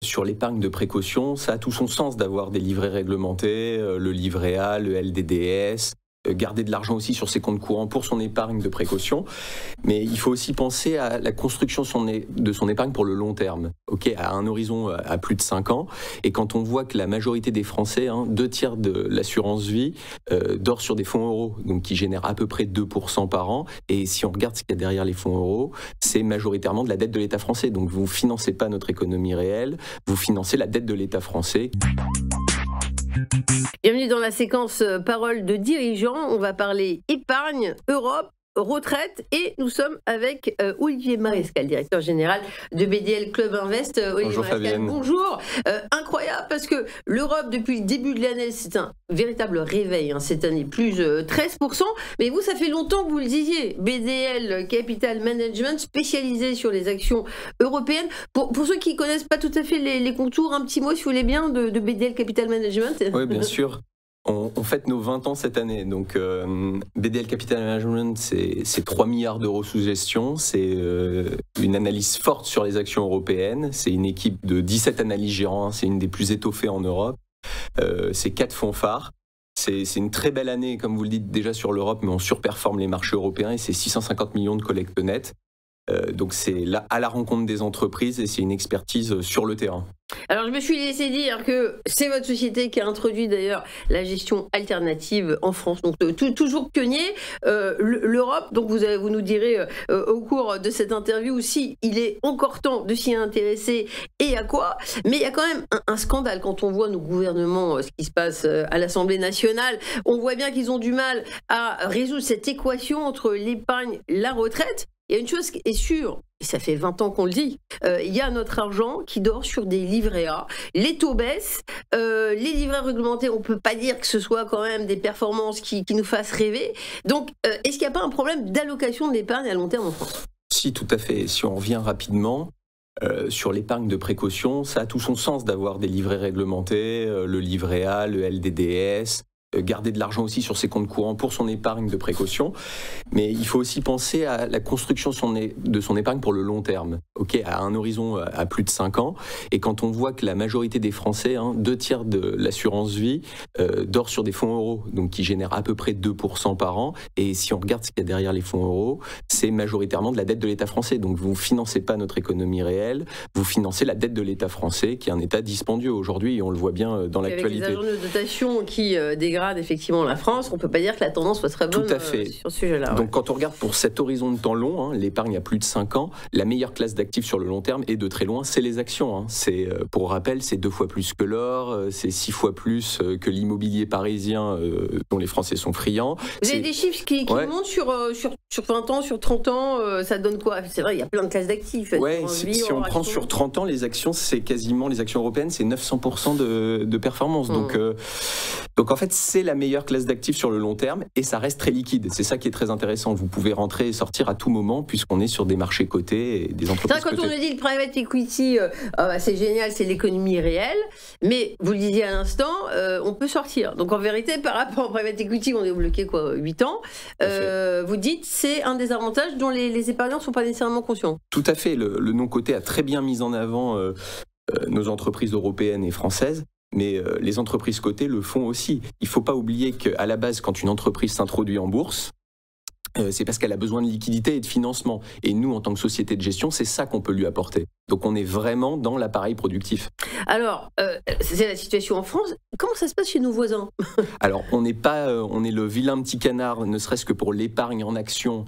Sur l'épargne de précaution, ça a tout son sens d'avoir des livrets réglementés, le livret A, le LDDS, garder de l'argent aussi sur ses comptes courants pour son épargne de précaution. Mais il faut aussi penser à la construction de son épargne pour le long terme, à un horizon à plus de 5 ans. Et quand on voit que la majorité des Français, 2/3 de l'assurance vie, dort sur des fonds euros, donc qui génèrent à peu près 2% par an. Et si on regarde ce qu'il y a derrière les fonds euros, c'est majoritairement de la dette de l'État français. Donc vous ne financez pas notre économie réelle, vous financez la dette de l'État français. Bienvenue dans la séquence Paroles de dirigeants. On va parler épargne, Europe, retraite et nous sommes avec Olivier Marescal, directeur général de BDL Club Invest. Olivier Bonjour Marescal, Fabienne. bonjour. Incroyable parce que l'Europe depuis le début de l'année, c'est un véritable réveil cette année, plus 13%. Mais vous, ça fait longtemps que vous le disiez, BDL Capital Management spécialisé sur les actions européennes. Pour ceux qui ne connaissent pas tout à fait les contours, un petit mot si vous voulez bien de BDL Capital Management. Oui, bien sûr. On fête nos 20 ans cette année, donc BDL Capital Management, c'est 3 milliards d'euros sous gestion, c'est une analyse forte sur les actions européennes, c'est une équipe de 17 analystes gérants, c'est une des plus étoffées en Europe, c'est 4 fonds phares. C'est une très belle année, comme vous le dites, déjà sur l'Europe, mais on surperforme les marchés européens et c'est 650 millions de collectes nettes. Donc c'est là à la rencontre des entreprises et c'est une expertise sur le terrain. Alors je me suis laissé dire que c'est votre société qui a introduit d'ailleurs la gestion alternative en France, donc toujours pionnier. L'Europe, donc vous nous direz au cours de cette interview si il est encore temps de s'y intéresser et à quoi. Mais il y a quand même un scandale quand on voit nos gouvernements, ce qui se passe à l'Assemblée nationale. On voit bien qu'ils ont du mal à résoudre cette équation entre l'épargne et la retraite. Il y a une chose qui est sûre, et ça fait 20 ans qu'on le dit, il y a notre argent qui dort sur des livrets A. Les taux baissent, les livrets réglementés, on ne peut pas dire que ce soit quand même des performances qui nous fassent rêver. Donc, est-ce qu'il n'y a pas un problème d'allocation de l'épargne à long terme en France ? Si, tout à fait. Si on revient rapidement, sur l'épargne de précaution, ça a tout son sens d'avoir des livrets réglementés, le livret A, le LDDS, garder de l'argent aussi sur ses comptes courants pour son épargne de précaution. Mais il faut aussi penser à la construction de son épargne pour le long terme, à un horizon à plus de 5 ans. Et quand on voit que la majorité des Français, 2/3 de l'assurance vie, dort sur des fonds euros, donc qui génèrent à peu près 2% par an. Et si on regarde ce qu'il y a derrière les fonds euros, c'est majoritairement de la dette de l'État français. Donc vous ne financez pas notre économie réelle, vous financez la dette de l'État français, qui est un État dispendieux aujourd'hui, et on le voit bien dans l'actualité. Avec les agences de dotation qui dégradent effectivement la France, on ne peut pas dire que la tendance soit très bonne. Tout à fait. Sur ce sujet-là. Donc quand on regarde pour cet horizon de temps long, l'épargne à plus de 5 ans, la meilleure classe d'actifs sur le long terme, et de très loin, c'est les actions. C'est, pour rappel, c'est 2 fois plus que l'or, c'est 6 fois plus que l'immobilier parisien dont les Français sont friands. Vous avez des chiffres qui montent sur 20 ans, sur 30 ans, ça donne quoi? C'est vrai, il y a plein de classes d'actifs. Oui, si on prend sur 30 ans, les actions, c'est quasiment, les actions européennes, c'est 900% de performance. Donc en fait, c'est la meilleure classe d'actifs sur le long terme et ça reste très liquide. C'est ça qui est très intéressant. Vous pouvez rentrer et sortir à tout moment puisqu'on est sur des marchés cotés et des entreprises cotées. Quand on nous dit le private equity, c'est génial, c'est l'économie réelle, mais vous le disiez à l'instant, on peut sortir. Donc en vérité, par rapport au private equity, on est bloqué 8 ans. Vous dites c'est un des avantages dont les épargnants ne sont pas nécessairement conscients. Tout à fait. Le non-coté a très bien mis en avant nos entreprises européennes et françaises. Mais les entreprises cotées le font aussi. Il ne faut pas oublier qu'à la base, quand une entreprise s'introduit en bourse, c'est parce qu'elle a besoin de liquidité et de financement. Et nous, en tant que société de gestion, c'est ça qu'on peut lui apporter. Donc on est vraiment dans l'appareil productif. Alors, c'est la situation en France. Comment ça se passe chez nos voisins? Alors, on est le vilain petit canard, ne serait-ce que pour l'épargne en action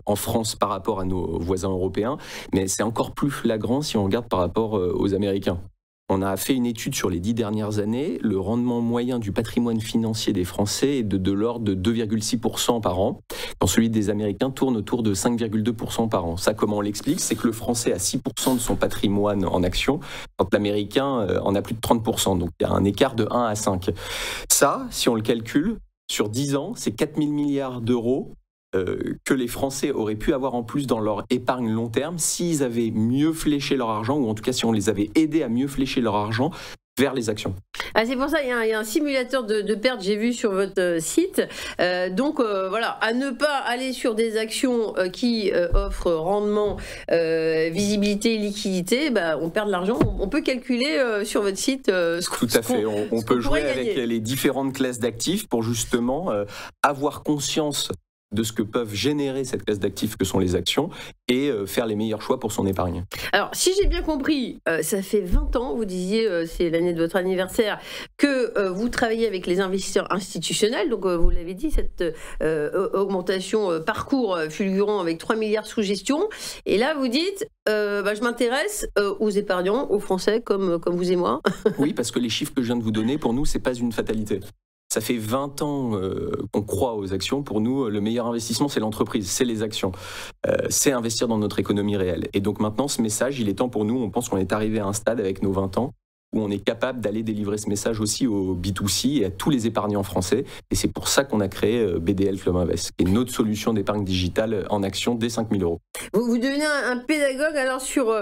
en France par rapport à nos voisins européens. Mais c'est encore plus flagrant si on regarde par rapport aux Américains. On a fait une étude sur les 10 dernières années. Le rendement moyen du patrimoine financier des Français est de l'ordre de 2,6% par an, quand celui des Américains tourne autour de 5,2% par an. Ça, comment on l'explique? C'est que le Français a 6% de son patrimoine en action, quand l'Américain en a plus de 30%. Donc il y a un écart de 1 à 5. Ça, si on le calcule, sur 10 ans, c'est 4 000 milliards d'euros que les Français auraient pu avoir en plus dans leur épargne long terme s'ils avaient mieux fléché leur argent, ou en tout cas si on les avait aidés à mieux flécher leur argent vers les actions. Ah, c'est pour ça, il y a un simulateur de perte, j'ai vu sur votre site. Donc voilà, à ne pas aller sur des actions qui offrent rendement, visibilité, liquidité, on perd de l'argent. On peut calculer sur votre site Tout à fait, on peut jouer avec les différentes classes d'actifs pour justement avoir conscience de ce que peuvent générer cette classe d'actifs que sont les actions et faire les meilleurs choix pour son épargne. Alors, si j'ai bien compris, ça fait 20 ans, vous disiez, c'est l'année de votre anniversaire, que vous travaillez avec les investisseurs institutionnels. Donc, vous l'avez dit, cette augmentation parcours fulgurant avec 3 milliards sous gestion. Et là, vous dites, je m'intéresse aux épargnants, aux Français comme vous et moi. Oui, parce que les chiffres que je viens de vous donner, pour nous, c'est pas une fatalité. Ça fait 20 ans qu'on croit aux actions. Pour nous, le meilleur investissement, c'est l'entreprise, c'est les actions. C'est investir dans notre économie réelle. Et donc maintenant, ce message, il est temps pour nous. On pense qu'on est arrivé à un stade avec nos 20 ans où on est capable d'aller délivrer ce message aussi au B2C et à tous les épargnants français. Et c'est pour ça qu'on a créé BDL Club Invest, qui est notre solution d'épargne digitale en action dès 5 000 €. Vous devenez un pédagogue alors sur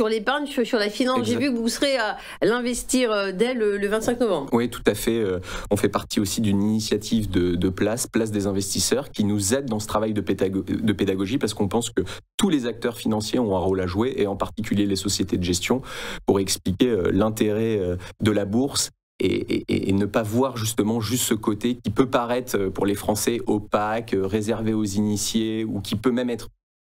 l'épargne, sur la finance. Exact. J'ai vu que vous serez à l'investir dès le 25 novembre. Oui, tout à fait. On fait partie aussi d'une initiative de Place des investisseurs, qui nous aide dans ce travail de pédagogie, parce qu'on pense que tous les acteurs financiers ont un rôle à jouer, et en particulier les sociétés de gestion, pour expliquer l'intérêt de la bourse et ne pas voir justement juste ce côté qui peut paraître pour les Français opaque, réservé aux initiés, ou qui peut même être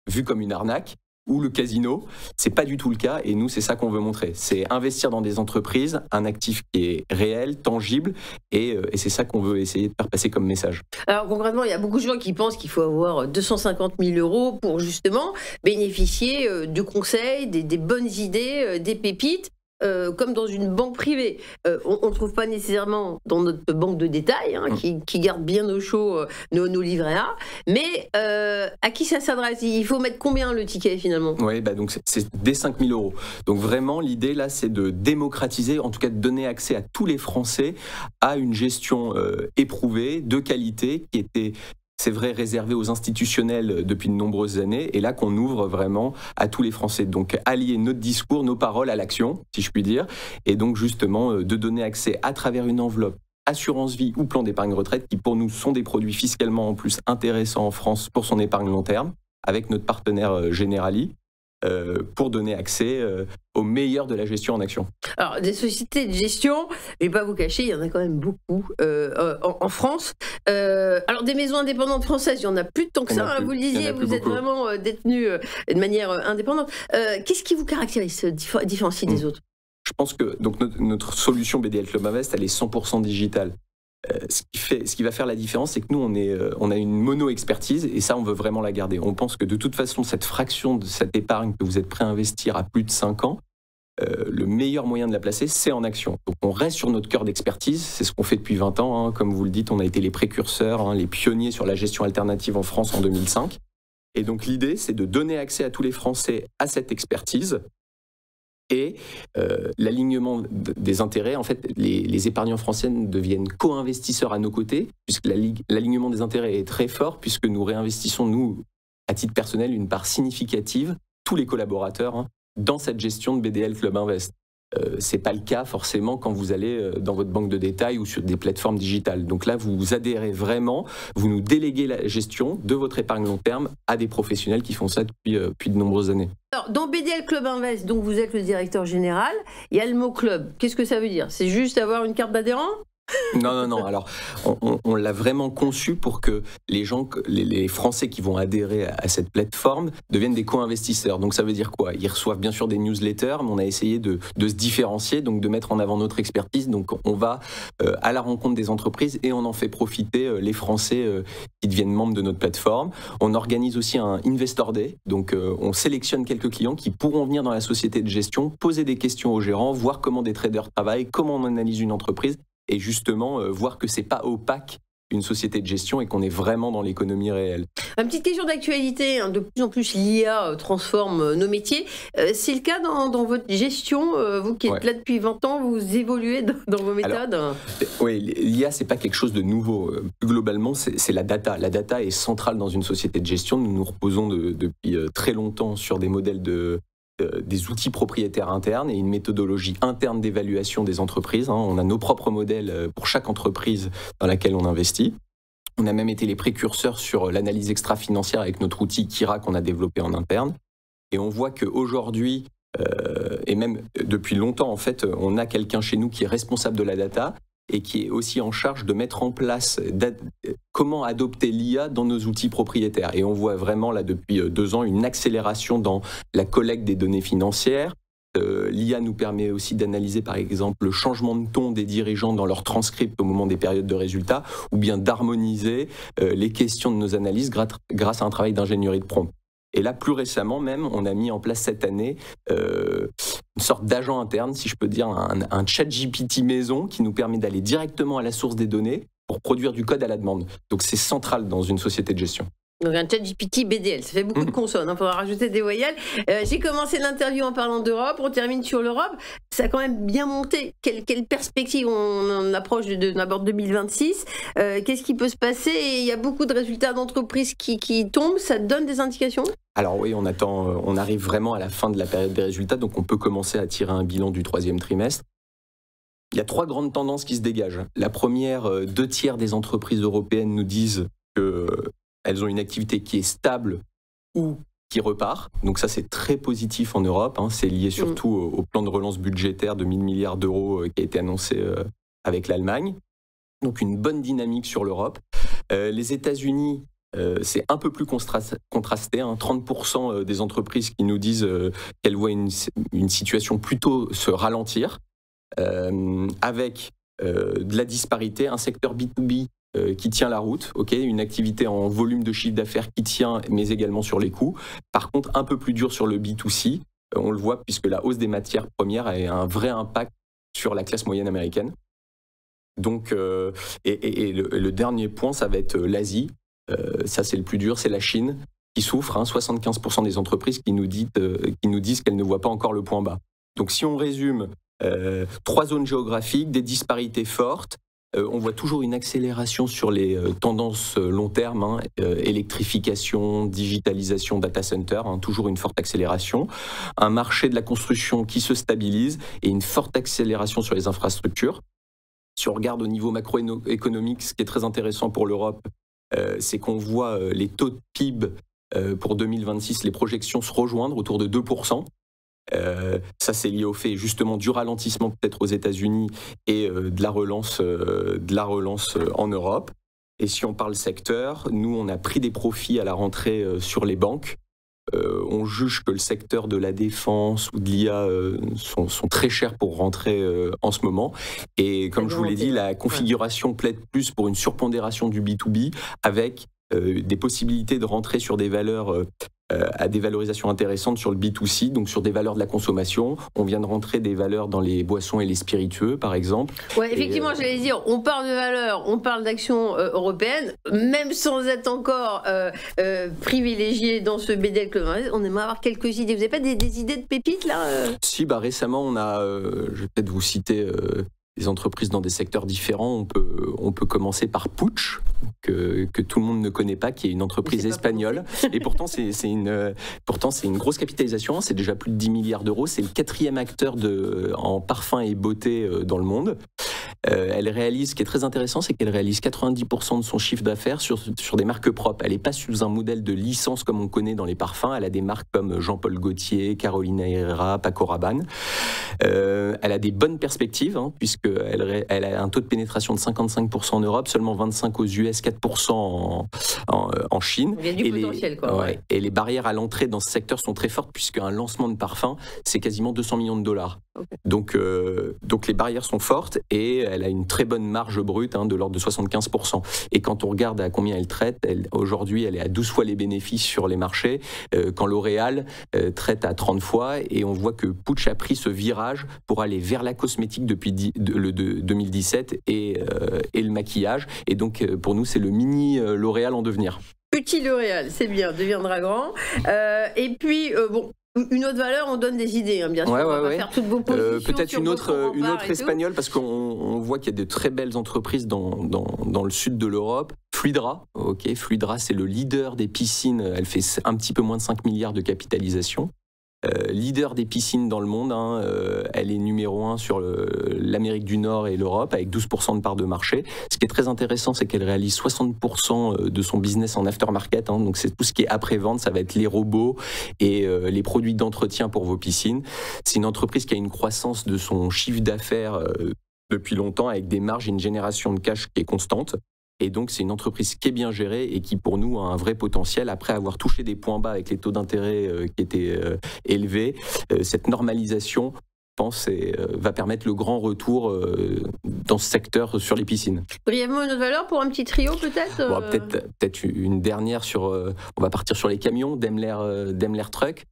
vu comme une arnaque ou le casino. C'est pas du tout le cas, et nous, c'est ça qu'on veut montrer. C'est investir dans des entreprises, un actif qui est réel, tangible, et c'est ça qu'on veut essayer de faire passer comme message. Alors concrètement, il y a beaucoup de gens qui pensent qu'il faut avoir 250 000 € pour justement bénéficier de conseils, des bonnes idées, des pépites. Comme dans une banque privée. On ne trouve pas nécessairement dans notre banque de détail, qui garde bien au chaud nos livrets A, mais à qui ça s'adresse? Il faut mettre combien le ticket finalement? Oui, donc c'est dès 5 000 €. Donc vraiment, l'idée là, c'est de démocratiser, en tout cas de donner accès à tous les Français à une gestion éprouvée, de qualité, qui était, c'est vrai, réservé aux institutionnels depuis de nombreuses années, et là qu'on ouvre vraiment à tous les Français. Donc allier notre discours, nos paroles à l'action, si je puis dire, et donc justement de donner accès à travers une enveloppe assurance vie ou plan d'épargne retraite, qui pour nous sont des produits fiscalement en plus intéressants en France pour son épargne long terme, avec notre partenaire Generali, pour donner accès au meilleur de la gestion en action. Alors, des sociétés de gestion, je ne vais pas vous cacher, il y en a quand même beaucoup en France. Alors, des maisons indépendantes françaises, il y en a plus de tant que ça. Vous le disiez, vous êtes vraiment détenu de manière indépendante. Qu'est-ce qui vous caractérise, différencie des autres? Je pense que donc, notre solution BDL Club Invest, elle est 100% digitale. Ce qui va faire la différence, c'est que nous, on a une mono-expertise, et ça, on veut vraiment la garder. On pense que de toute façon, cette fraction de cette épargne que vous êtes prêt à investir à plus de 5 ans, le meilleur moyen de la placer, c'est en action. Donc on reste sur notre cœur d'expertise, c'est ce qu'on fait depuis 20 ans. Comme vous le dites, on a été les précurseurs, les pionniers sur la gestion alternative en France en 2005. Et donc l'idée, c'est de donner accès à tous les Français à cette expertise, et l'alignement des intérêts. En fait, les épargnants français deviennent co-investisseurs à nos côtés, puisque l'alignement des intérêts est très fort, puisque nous réinvestissons, nous, à titre personnel, une part significative, tous les collaborateurs, dans cette gestion de BDL Club Invest. Ce n'est pas le cas forcément quand vous allez dans votre banque de détail ou sur des plateformes digitales. Donc là, vous adhérez vraiment, vous nous déléguez la gestion de votre épargne long terme à des professionnels qui font ça depuis de nombreuses années. Alors, dans BDL Club Invest, donc vous êtes le directeur général, il y a le mot club. Qu'est-ce que ça veut dire? C'est juste avoir une carte d'adhérent? Non. Alors, on l'a vraiment conçu pour que les gens, les Français qui vont adhérer à cette plateforme deviennent des co-investisseurs. Donc, ça veut dire quoi? Ils reçoivent bien sûr des newsletters, mais on a essayé de se différencier, donc de mettre en avant notre expertise. Donc, on va à la rencontre des entreprises, et on en fait profiter les Français qui deviennent membres de notre plateforme. On organise aussi un Investor Day. Donc, on sélectionne quelques clients qui pourront venir dans la société de gestion, poser des questions aux gérants, voir comment des traders travaillent, comment on analyse une entreprise, et justement voir que c'est pas opaque une société de gestion et qu'on est vraiment dans l'économie réelle. Une petite question d'actualité, de plus en plus l'IA transforme nos métiers. C'est le cas dans votre gestion, vous qui êtes là depuis 20 ans, vous évoluez dans vos méthodes? Alors, oui, l'IA, c'est pas quelque chose de nouveau. Plus globalement, c'est la data. La data est centrale dans une société de gestion. Nous nous reposons depuis très longtemps sur des modèles de des outils propriétaires internes et une méthodologie interne d'évaluation des entreprises. On a nos propres modèles pour chaque entreprise dans laquelle on investit. On a même été les précurseurs sur l'analyse extra-financière avec notre outil Kira qu'on a développé en interne. Et on voit qu'aujourd'hui, et même depuis longtemps, en fait, on a quelqu'un chez nous qui est responsable de la data et qui est aussi en charge de mettre en place comment adopter l'IA dans nos outils propriétaires. Et on voit vraiment là depuis 2 ans une accélération dans la collecte des données financières. L'IA nous permet aussi d'analyser par exemple le changement de ton des dirigeants dans leur transcript au moment des périodes de résultats, ou bien d'harmoniser les questions de nos analyses grâce à un travail d'ingénierie de prompt. Et là, plus récemment même, on a mis en place cette année une sorte d'agent interne, si je peux dire, un chat GPT maison qui nous permet d'aller directement à la source des données pour produire du code à la demande. Donc c'est central dans une société de gestion. Donc un chat GPT BDL, ça fait beaucoup de consonnes, il faudra rajouter des voyelles. J'ai commencé l'interview en parlant d'Europe, on termine sur l'Europe. Ça a quand même bien monté. Quelle perspective? On approche on aborde 2026. Qu'est-ce qui peut se passer? Et il y a beaucoup de résultats d'entreprises qui tombent, ça donne des indications? Alors oui, on arrive vraiment à la fin de la période des résultats, donc on peut commencer à tirer un bilan du 3e trimestre. Il y a 3 grandes tendances qui se dégagent. La première, 2/3 des entreprises européennes nous disent qu'elles ont une activité qui est stable ou qui repart. Donc ça, c'est très positif en Europe. C'est lié surtout au plan de relance budgétaire de 1 000 milliards d'euros qui a été annoncé avec l'Allemagne. Donc une bonne dynamique sur l'Europe. Les États-Unis, c'est un peu plus contrasté. 30% des entreprises qui nous disent qu'elles voient une situation plutôt se ralentir, avec de la disparité, un secteur B2B qui tient la route, une activité en volume de chiffre d'affaires qui tient, mais également sur les coûts. Par contre, un peu plus dur sur le B2C, on le voit puisque la hausse des matières premières a un vrai impact sur la classe moyenne américaine. Donc, le dernier point, ça va être l'Asie. Ça, c'est le plus dur, c'est la Chine qui souffre. 75% des entreprises qui nous disent qu'elles ne voient pas encore le point bas. Donc, si on résume, 3 zones géographiques, des disparités fortes. On voit toujours une accélération sur les tendances long terme, électrification, digitalisation, data center, toujours une forte accélération. Un marché de la construction qui se stabilise et une forte accélération sur les infrastructures. Si on regarde au niveau macroéconomique, ce qui est très intéressant pour l'Europe, c'est qu'on voit les taux de PIB pour 2026, les projections se rejoindre autour de 2%. Ça, c'est lié au fait justement du ralentissement peut-être aux États-Unis et de la relance en Europe. Et si on parle secteur, nous, on a pris des profits à la rentrée sur les banques. On juge que le secteur de la défense ou de l'IA sont très chers pour rentrer en ce moment. Et comme je vous l'ai dit, la configuration plaide plus pour une surpondération du B2B avec des possibilités de rentrer sur des valeurs à des valorisations intéressantes sur le B2C, donc sur des valeurs de la consommation. On vient de rentrer des valeurs dans les boissons et les spiritueux, par exemple. Ouais, effectivement, j'allais dire, on parle de valeurs, on parle d'actions européennes, même sans être encore privilégié dans ce BDL Club. On aimerait avoir quelques idées. Vous n'avez pas des idées de pépites, là Si, récemment, on a, je vais peut-être vous citer des entreprises dans des secteurs différents. On peut commencer par Puig, que tout le monde ne connaît pas, qui est une entreprise espagnole. Et pourtant, c'est une grosse capitalisation. C'est déjà plus de 10 milliards d'euros. C'est le 4e acteur en parfum et beauté dans le monde. Elle réalise, ce qui est très intéressant, c'est qu'elle réalise 90% de son chiffre d'affaires sur des marques propres. Elle n'est pas sous un modèle de licence comme on connaît dans les parfums. Elle a des marques comme Jean-Paul Gaultier, Carolina Herrera, Paco Rabanne. Elle a des bonnes perspectives, puisqu'elle a un taux de pénétration de 55% en Europe, seulement 25% aux US, 4% en Chine. Il y a du potentiel, quoi. Ouais. Et les barrières à l'entrée dans ce secteur sont très fortes, puisqu'un lancement de parfum, c'est quasiment 200 millions de dollars. Okay. Donc les barrières sont fortes et elle a une très bonne marge brute de l'ordre de 75%. Et quand on regarde à combien elle traite, aujourd'hui elle est à 12 fois les bénéfices sur les marchés, quand L'Oréal traite à 30 fois, et on voit que Puig a pris ce virage pour aller vers la cosmétique depuis 2017 et le maquillage. Et donc pour nous c'est le mini L'Oréal en devenir. Petit L'Oréal, c'est bien, deviendra grand. Et puis une autre valeur, on donne des idées, bien sûr. On va faire toutes vos positions. Peut-être une autre espagnole, parce qu'on voit qu'il y a de très belles entreprises dans le sud de l'Europe. Fluidra, Fluidra, c'est le leader des piscines. Elle fait un petit peu moins de 5 milliards de capitalisation. leader des piscines dans le monde, hein, elle est numéro 1 sur l'Amérique du Nord et l'Europe avec 12% de part de marché. Ce qui est très intéressant, c'est qu'elle réalise 60% de son business en aftermarket, hein, donc c'est tout ce qui est après-vente, ça va être les robots et les produits d'entretien pour vos piscines. C'est une entreprise qui a une croissance de son chiffre d'affaires depuis longtemps avec des marges et une génération de cash qui est constante. Et donc, c'est une entreprise qui est bien gérée et qui, pour nous, a un vrai potentiel. Après avoir touché des points bas avec les taux d'intérêt qui étaient élevés, cette normalisation, je pense, va permettre le grand retour dans ce secteur sur les piscines. Brièvement, une autre valeur pour un petit trio, peut-être bon, peut-être une dernière sur... on va partir sur les camions, Daimler Truck.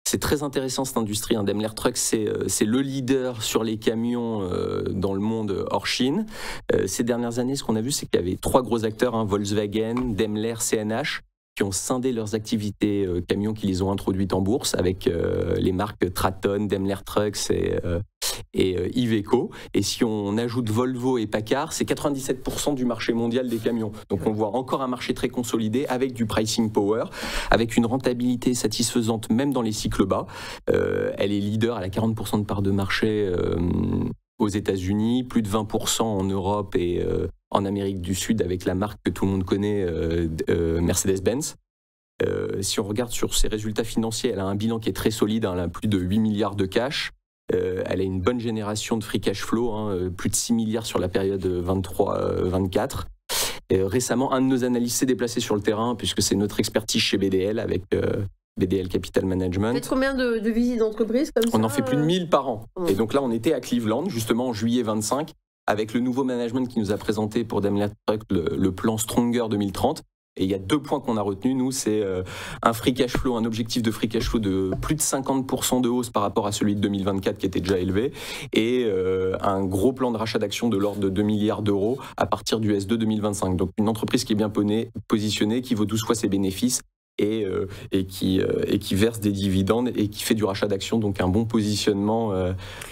C'est très intéressant cette industrie. Daimler Truck, c'est le leader sur les camions dans le monde hors Chine. Ces dernières années, ce qu'on a vu, c'est qu'il y avait 3 gros acteurs, Volkswagen, Daimler, CNH, qui ont scindé leurs activités camions, qui les ont introduites en bourse avec les marques Traton, Daimler Trucks et Iveco. Et si on ajoute Volvo et Packard, c'est 97% du marché mondial des camions. Donc on voit encore un marché très consolidé avec du pricing power, avec une rentabilité satisfaisante même dans les cycles bas. Elle est leader, elle a 40% de part de marché aux États-Unis, plus de 20% en Europe et en Amérique du Sud avec la marque que tout le monde connaît, Mercedes-Benz. Si on regarde sur ses résultats financiers, elle a un bilan qui est très solide, elle a plus de 8 milliards de cash. Elle a une bonne génération de free cash flow, plus de 6 milliards sur la période 23-24. Récemment, un de nos analystes s'est déplacé sur le terrain, puisque c'est notre expertise chez BDL, avec BDL Capital Management. Vous faites combien de visites d'entreprise comme ça? On en fait plus de 1000 par an. Et donc là, on était à Cleveland, justement en juillet 25, avec le nouveau management qui nous a présenté pour Daimler Truck le plan Stronger 2030. Et il y a 2 points qu'on a retenus, nous, c'est un free cash flow, un objectif de free cash flow de plus de 50% de hausse par rapport à celui de 2024 qui était déjà élevé, et un gros plan de rachat d'actions de l'ordre de 2 milliards d'euros à partir du S2 2025. Donc une entreprise qui est bien positionnée, qui vaut 12 fois ses bénéfices, et qui verse des dividendes et qui fait du rachat d'actions, donc un bon positionnement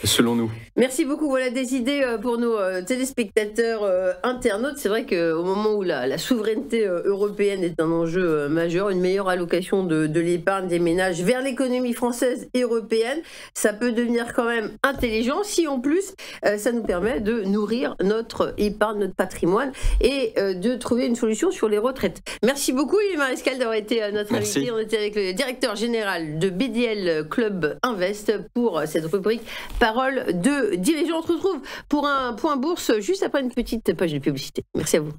selon nous. Merci beaucoup. Voilà des idées pour nos téléspectateurs internautes. C'est vrai qu'au moment où la souveraineté européenne est un enjeu majeur, une meilleure allocation de l'épargne des ménages vers l'économie française et européenne, ça peut devenir quand même intelligent si en plus ça nous permet de nourrir notre épargne, notre patrimoine et de trouver une solution sur les retraites. Merci beaucoup Yves Marescal d'avoir été notre invité. On était avec le directeur général de BDL Club Invest pour cette rubrique Parole de dirigeant. On se retrouve pour un point bourse juste après une petite page de publicité. Merci à vous.